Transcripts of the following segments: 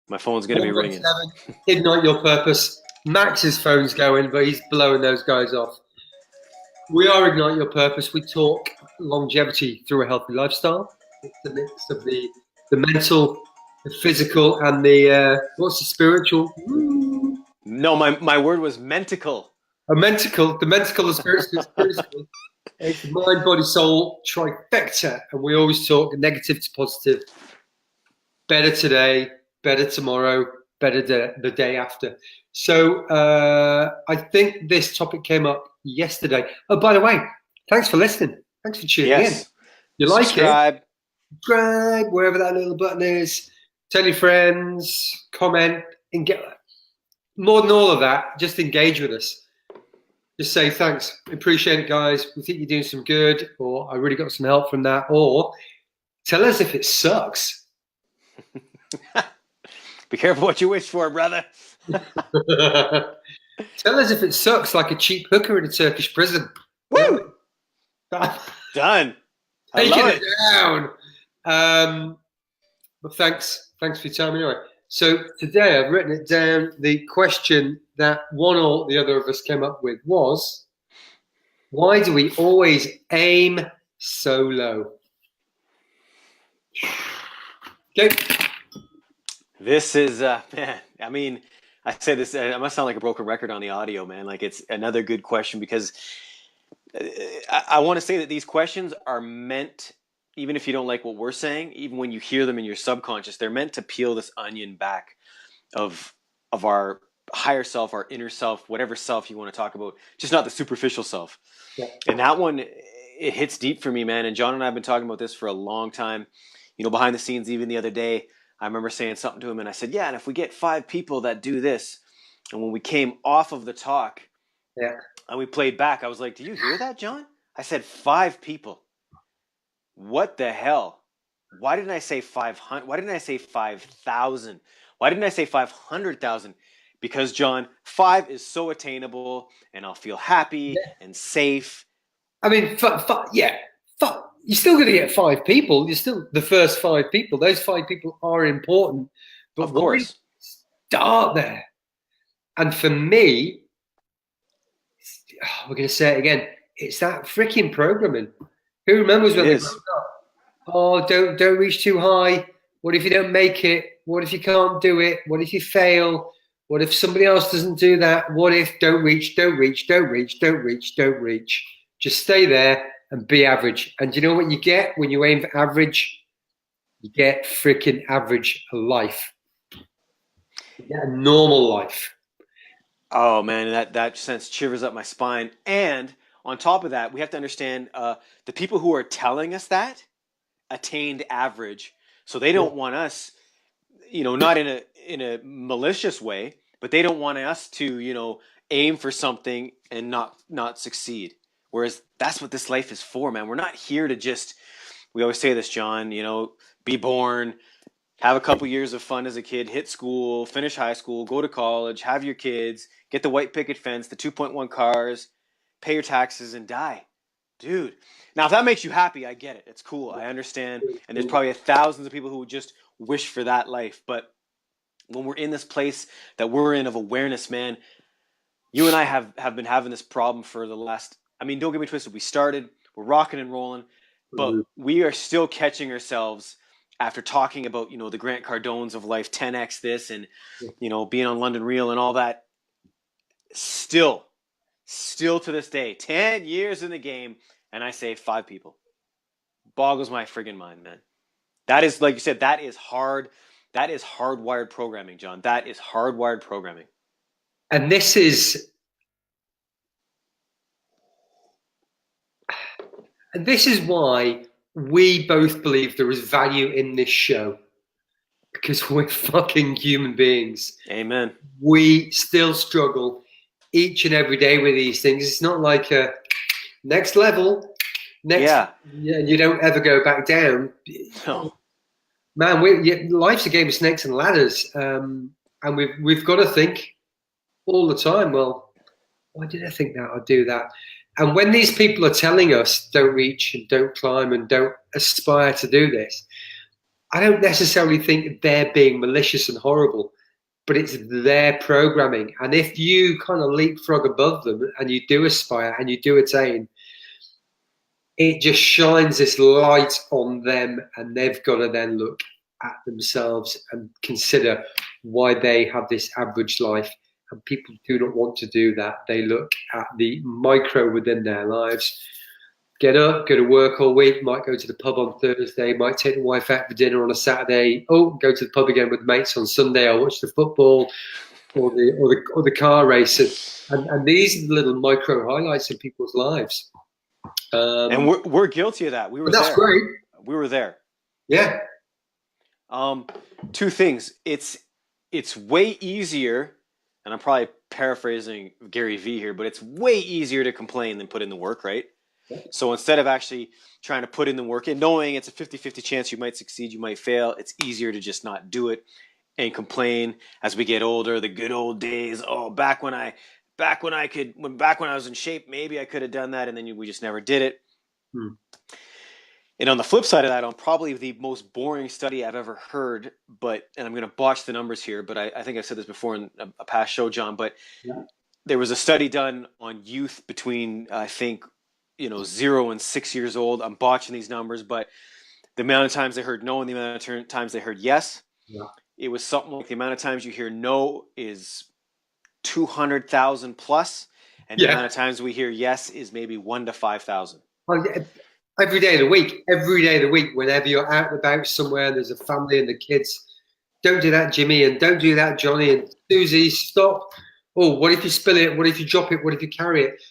My phone's going to be ringing. Ignite your purpose. Max's phone's going, but he's blowing those guys off. We are Ignite Your Purpose. We talk longevity through a healthy lifestyle. It's the mix of the mental, the physical, and the what's the spiritual? No, my word was mentical. The mentical, the spiritual. It's mind, body, soul trifecta, and we always talk negative to positive. Better today, better tomorrow, better the day after. So I think this topic came up yesterday. Oh, by the way, thanks for listening. Thanks for tuning in. You like Subscribe. it? Subscribe, wherever that little button is. Tell your friends, comment, and get more than all of that, just engage with us. Just say thanks, appreciate it, guys. We think you're doing some good, or I really got some help from that, or tell us if it sucks. Be careful what you wish for, brother. Tell us if it sucks like a cheap hooker in a Turkish prison. Woo! Done. Taking it down. But thanks for your time anyway. So today I've written it down. The question that one or the other of us came up with was, why do we always aim so low? Okay. This is, man, I mean, I say this, I must sound like a broken record on the audio, man. Like, it's another good question because I want to say that these questions are meant, even if you don't like what we're saying, even when you hear them in your subconscious, they're meant to peel this onion back of our higher self, our inner self, whatever self you want to talk about, just not the superficial self. Yeah. And that one, it hits deep for me, man. And John and I have been talking about this for a long time, behind the scenes, even the other day. I remember saying something to him and I said, yeah, and if we get 5 people that do this, and when we came off of the talk and we played back, I was like, do you hear that, John? I said 5 people. What the hell? Why didn't I say 500? Why didn't I say 5,000? Why didn't I say 500,000? Because, John, 5 is so attainable and I'll feel happy and safe. I mean, you're still going to get 5 people. You're still the first 5 people. Those 5 people are important. But of course. Start there. And for me, we're going to say it again. It's that freaking programming. Who remembers when we grew up? Oh, don't reach too high. What if you don't make it? What if you can't do it? What if you fail? What if somebody else doesn't do that? What if don't reach. Just stay there and be average. And do you know what you get when you aim for average? You get freaking average life. You get a normal life. Oh, man, that sense shivers up my spine. And on top of that, we have to understand the people who are telling us that attained average. So they don't want us, not in a malicious way, but they don't want us to, aim for something and not succeed. Whereas that's what this life is for, man. We're not here to just, we always say this, John, be born, have a couple years of fun as a kid, hit school, finish high school, go to college, have your kids, get the white picket fence, the 2.1 cars, pay your taxes, and die. Dude. Now, if that makes you happy, I get it. It's cool. I understand. And there's probably thousands of people who would just wish for that life. But when we're in this place that we're in of awareness, man, you and I have been having this problem for the last, don't get me twisted. We're rocking and rolling, but we are still catching ourselves after talking about, the Grant Cardones of life, 10X this and, being on London Real and all that. Still to this day, 10 years in the game, and I say 5 people. Boggles my friggin' mind, man. That is, like you said, that is hard. That is hardwired programming, John. That is hardwired programming. And this is why we both believe there is value in this show. Because we're fucking human beings. Amen. We still struggle each and every day with these things. It's not like a next level. You don't ever go back down. No. Man, life's a game of snakes and ladders. And we've got to think all the time, well, why did I think that? I'll do that. And when these people are telling us don't reach and don't climb and don't aspire to do this, I don't necessarily think they're being malicious and horrible, but it's their programming. And if you kind of leapfrog above them and you do aspire and you do attain, it just shines this light on them, and they've got to then look at themselves and consider why they have this average life. And people do not want to do that. They look at the micro within their lives. Get up, go to work all week, might go to the pub on Thursday, might take the wife out for dinner on a Saturday, go to the pub again with mates on Sunday, or watch the football or the car race. And these are the little micro highlights in people's lives. And we're guilty of that. We were that's there. Great. We were there. Yeah. Two things. It's way easier, and I'm probably paraphrasing Gary Vee here, but it's way easier to complain than put in the work, right? Yeah. So instead of actually trying to put in the work and knowing it's a 50-50 chance you might succeed, you might fail, it's easier to just not do it and complain as we get older. The good old days. Oh, back when I was in shape, maybe I could have done that, and then we just never did it. And on the flip side of that, on probably the most boring study I've ever heard, and I'm going to botch the numbers here, but I think I've said this before in a past show, John, but there was a study done on youth between, I think, 0 and 6 years old. I'm botching these numbers, but the amount of times they heard no and the amount of times they heard yes, it was something like the amount of times you hear no is 200,000 plus, and the amount of times we hear yes is maybe 1 to 5,000. Well, every day of the week, whenever you're out and about somewhere, there's a family and the kids. Don't do that, Jimmy, and don't do that, Johnny, and Susie. Stop. Oh, what if you spill it? What if you drop it? What if you carry it?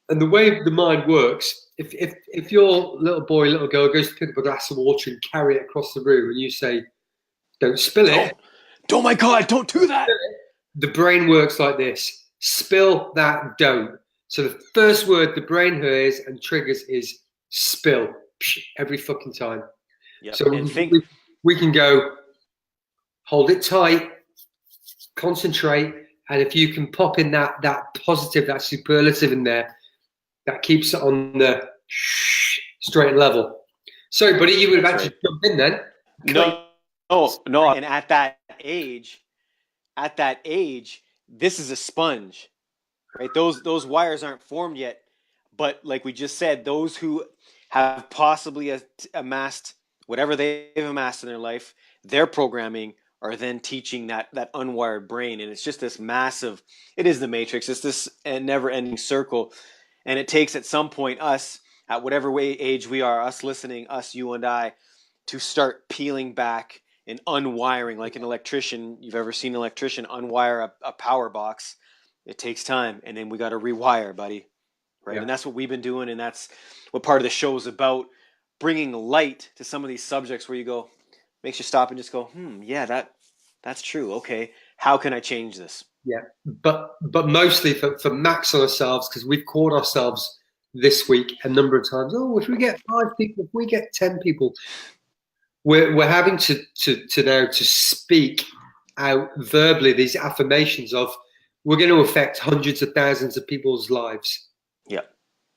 And the way the mind works, if your little boy, little girl goes to pick up a glass of water and carry it across the room, and you say, "Don't spill it," oh my God, don't do that. The brain works like this: spill that, don't. So the first word the brain hears and triggers is spill every fucking time. Yep. So we can go, hold it tight, concentrate, and if you can pop in that positive, that superlative in there, that keeps it on the straight level. Sorry, buddy, you would have actually jumped in then. No. And at that age, this is a sponge, right? Those wires aren't formed yet, but like we just said, those who have possibly amassed whatever they've amassed in their life, their programming are then teaching that unwired brain, and it's just this massive. It is the matrix. It's this never-ending circle, and it takes at some point us at whatever age we are, us listening, us, you and I, to start peeling back and unwiring, like an electrician. You've ever seen an electrician unwire a power box? It takes time, and then we got to rewire, buddy. Right? Yeah. And that's what we've been doing, and that's what part of the show is about, bringing light to some of these subjects where you go, makes you stop and just go, yeah, that's true. Okay, how can I change this? Yeah, but mostly for max on ourselves, because we've caught ourselves this week a number of times. Oh, if we get 5 people, if we get 10 people, we're having to now to speak out verbally these affirmations of we're going to affect hundreds of thousands of people's lives. Yeah.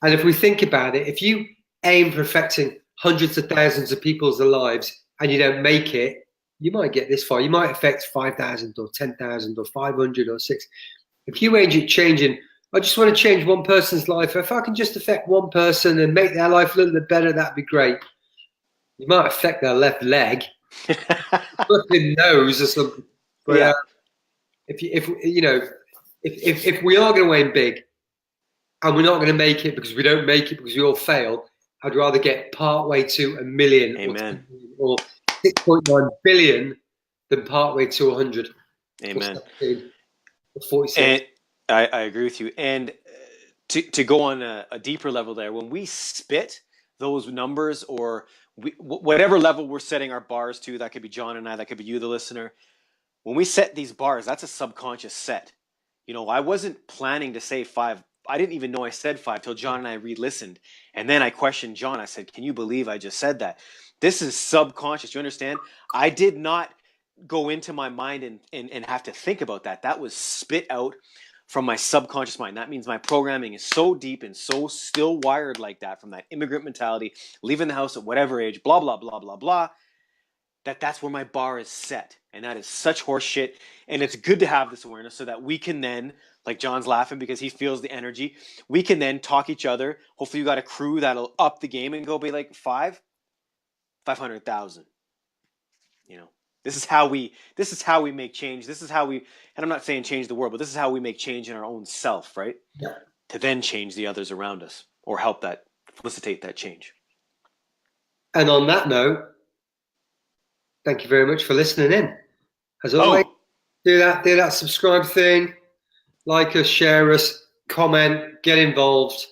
And if we think about it, if you aim for affecting hundreds of thousands of people's lives and you don't make it, you might get this far. You might affect 5,000 or 10,000 or 500 or 6. If you aim at changing, I just want to change one person's life. If I can just affect one person and make their life a little bit better, that'd be great. You might affect their left leg, flipping nose or something. But yeah. If we are going to aim big and we're not going to make it because we don't make it because we all fail, I'd rather get partway to 1 million. Amen. Or 6.9 billion than partway to 100. Amen. Or 46. And I agree with you. And to go on a deeper level there, when we spit those numbers or whatever level we're setting our bars to, that could be John and I, that could be you, the listener. When we set these bars, that's a subconscious set. I wasn't planning to say 5. I didn't even know I said 5 till John and I re-listened. And then I questioned John. I said, can you believe I just said that? This is subconscious. You understand? I did not go into my mind and have to think about that. That was spit out from my subconscious mind. That means my programming is so deep and so still wired like that from that immigrant mentality, leaving the house at whatever age, blah, blah, blah, blah, blah. that's where my bar is set. And that is such horse shit. And it's good to have this awareness so that we can then, like John's laughing because he feels the energy, we can then talk each other. Hopefully you got a crew that'll up the game and go be like 500,000. You know, this is how we make change. This is how we, and I'm not saying change the world, but this is how we make change in our own self, right? Yeah. To then change the others around us or help that facilitate that change. And on that note, thank you very much for listening in. As always, do that subscribe thing, like us, share us, comment, get involved,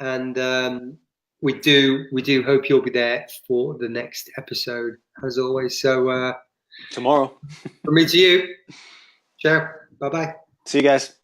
and we do hope you'll be there for the next episode as always. So tomorrow, from me to you, ciao, bye bye. See you guys.